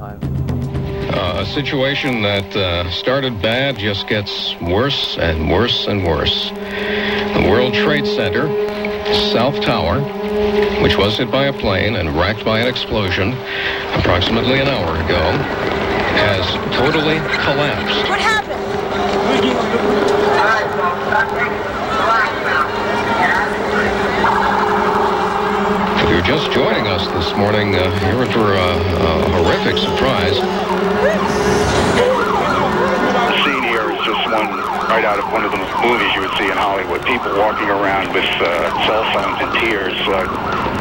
time. A situation that started bad just gets worse and worse and worse. The World Trade Center, South Tower, which was hit by a plane and wrecked by an explosion approximately an hour ago, has totally collapsed. What happened? If you're just joining us this morning, you're in for a horrific surprise. The scene here is just one right out of one of the movies you would see in Hollywood. People walking around with cell phones in tears,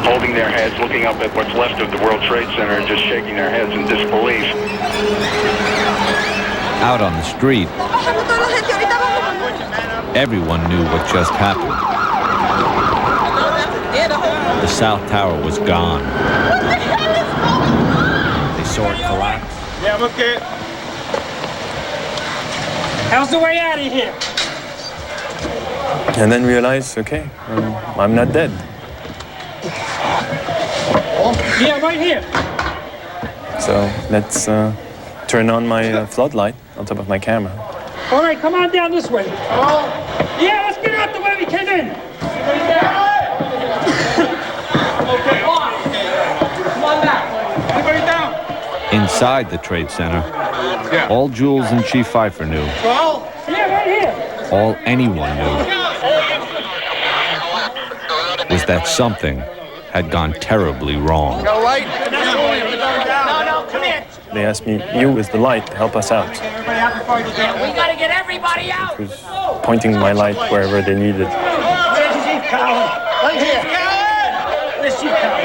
holding their heads, looking up at what's left of the World Trade Center and just shaking their heads in disbelief. Out on the street, everyone knew what just happened. The South Tower was gone. They saw it collapse. Yeah, I'm okay. How's the way out of here? And then realize, okay, I'm not dead. Yeah, right here. So let's turn on my floodlight on top of my camera. All right, come on down this way. Yeah, let's get out the way we came in. Okay, come on back. Everybody down. Inside the Trade Center, all Jules and Chief Pfeiffer knew, Yeah, right here. all anyone knew, was that something had gone terribly wrong. All right. No, come in. They asked me, you with the light, help us out. We gotta get everybody out. I was pointing my light wherever they needed. Where's Chief Cowan? Right here. Where's Chief Cowan?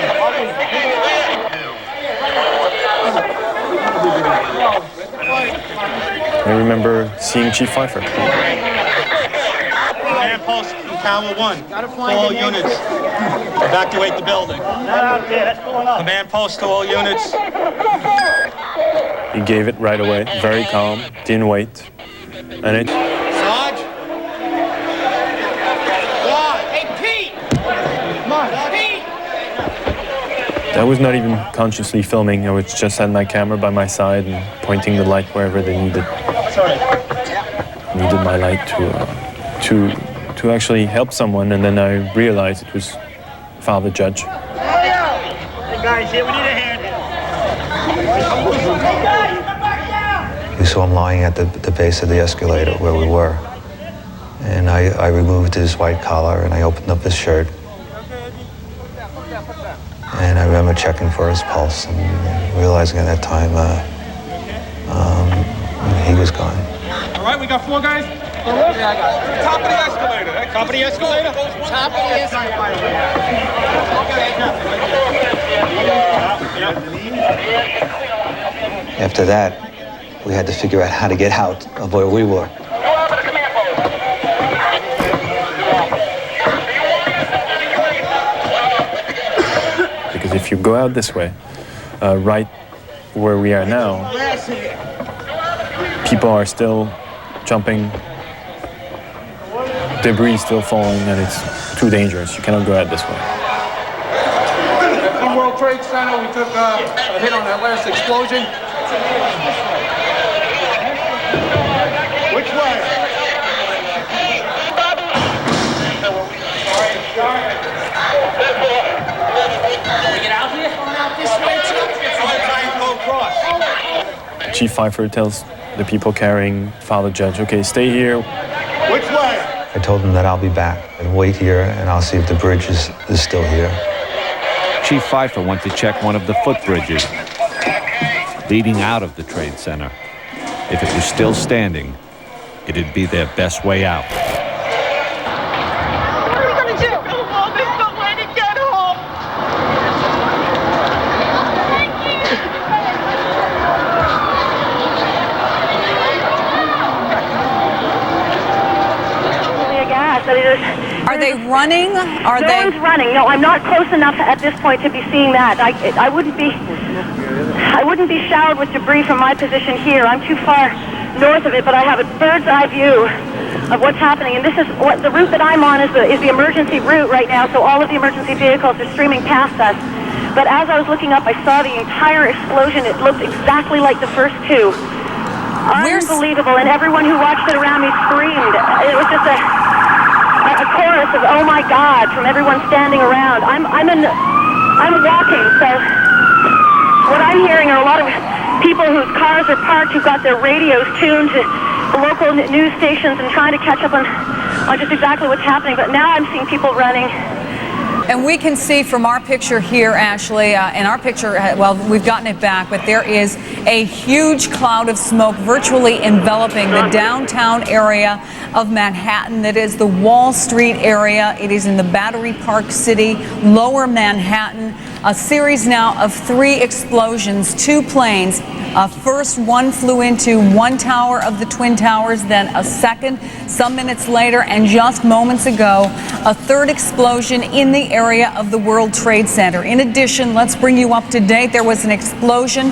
I remember seeing Chief Pfeiffer. Command post from Tower 1. All units. Evacuate the building. Command post to all units. He gave it right away, very calm, didn't wait. And it... Sarge? Hey, Pete! Come on, Pete! I was not even consciously filming. I was just had my camera by my side and pointing the light wherever they needed. Needed my light to actually help someone, and then I realized it was Father Judge. Hey, guys, here, we need a hand. We saw him lying at the base of the escalator where we were. And I removed his white collar and I opened up his shirt. And I remember checking for his pulse and realizing at that time he was gone. All right, we got 4 guys. Yeah, I got it. Top of the escalator. Top of the escalator? Top of the escalator. After that, we had to figure out how to get out of where we were. Because if you go out this way, right where we are now, people are still jumping, debris still falling, and it's too dangerous. You cannot go out this way. From World Trade Center, we took a hit on that last explosion. Which way? Can we get out here? Out this way, too? Go across. Chief Pfeiffer tells the people carrying Father Judge, okay, stay here. Which way? I told him that I'll be back and wait here and I'll see if the bridge is still here. Chief Pfeiffer went to check one of the footbridges leading out of the Trade Center. If it was still standing, it'd be their best way out. What are we gonna do? Go home. There's no way to get home. Are they running? Are no they? one's running. No, I'm not close enough at this point to be seeing that. I wouldn't be showered with debris from my position here. I'm too far north of it, but I have a bird's eye view of what's happening. And this is what the route that I'm on is the emergency route right now. So all of the emergency vehicles are streaming past us. But as I was looking up, I saw the entire explosion. It looked exactly like the first two. Unbelievable, and everyone who watched it around me screamed. It was just a chorus of "Oh my God" from everyone standing around. I'm walking, so what I'm hearing are a lot of people whose cars are parked, who got their radios tuned to the local news stations and trying to catch up on just exactly what's happening. But now I'm seeing people running. And we can see from our picture here, Ashley, and our picture, well, we've gotten it back, but there is a huge cloud of smoke virtually enveloping the downtown area of Manhattan. That is the Wall Street area. It is in the Battery Park City, Lower Manhattan. A series now of 3 explosions, 2 planes. First, one flew into one tower of the Twin Towers, then a second some minutes later, and just moments ago, a third explosion in the area of the World Trade Center. In addition, let's bring you up to date. There was an explosion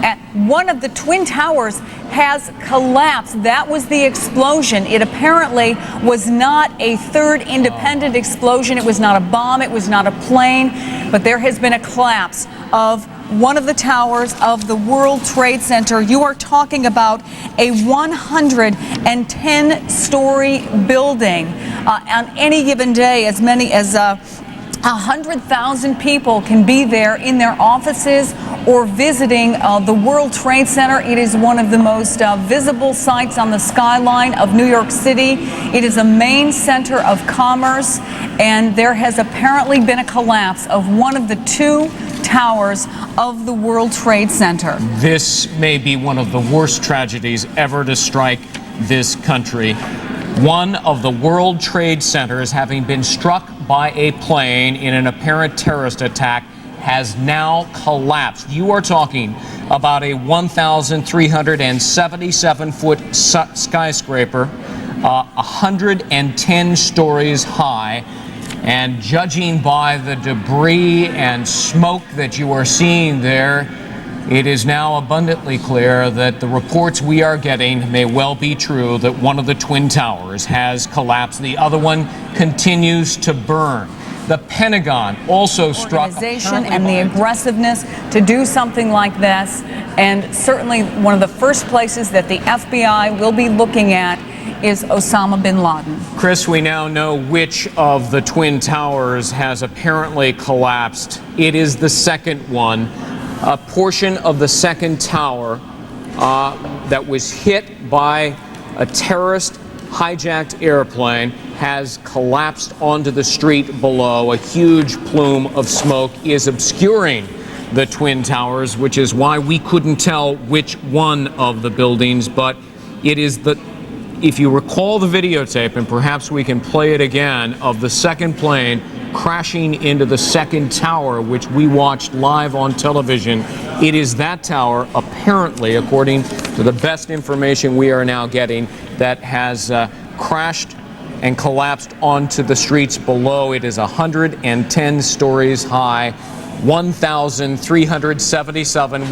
at one of the Twin Towers has collapsed. That was the explosion. It apparently was not a third independent explosion. It was not a bomb. It was not a plane. But there has been a collapse of one of the towers of the World Trade Center. You are talking about a 110-story building. On any given day, as many as 100,000 people can be there in their offices or visiting the World Trade Center. It is one of the most visible sites on the skyline of New York City. It is a main center of commerce, and there has apparently been a collapse of one of the 2 towers of the World Trade Center. This may be one of the worst tragedies ever to strike this country. One of the World Trade Centers, having been struck by a plane in an apparent terrorist attack, has now collapsed. You are talking about a 1,377-foot skyscraper, 110 stories high. And judging by the debris and smoke that you are seeing there, it is now abundantly clear that the reports we are getting may well be true, that one of the Twin Towers has collapsed. The other one continues to burn. The Pentagon also struck organization and the aggressiveness to do something like this, and certainly one of the first places that the FBI will be looking at is Osama bin Laden. Chris, we now know which of the Twin Towers has apparently collapsed. It is the second one. A portion of the second tower that was hit by a terrorist hijacked airplane has collapsed onto the street below. A huge plume of smoke is obscuring the Twin Towers, which is why we couldn't tell which one of the buildings, but it is the, if you recall the videotape, and perhaps we can play it again, of the second plane crashing into the second tower, which we watched live on television. It is that tower, apparently, according to the best information we are now getting, that has crashed and collapsed onto the streets below. It is 110 stories high, 1,377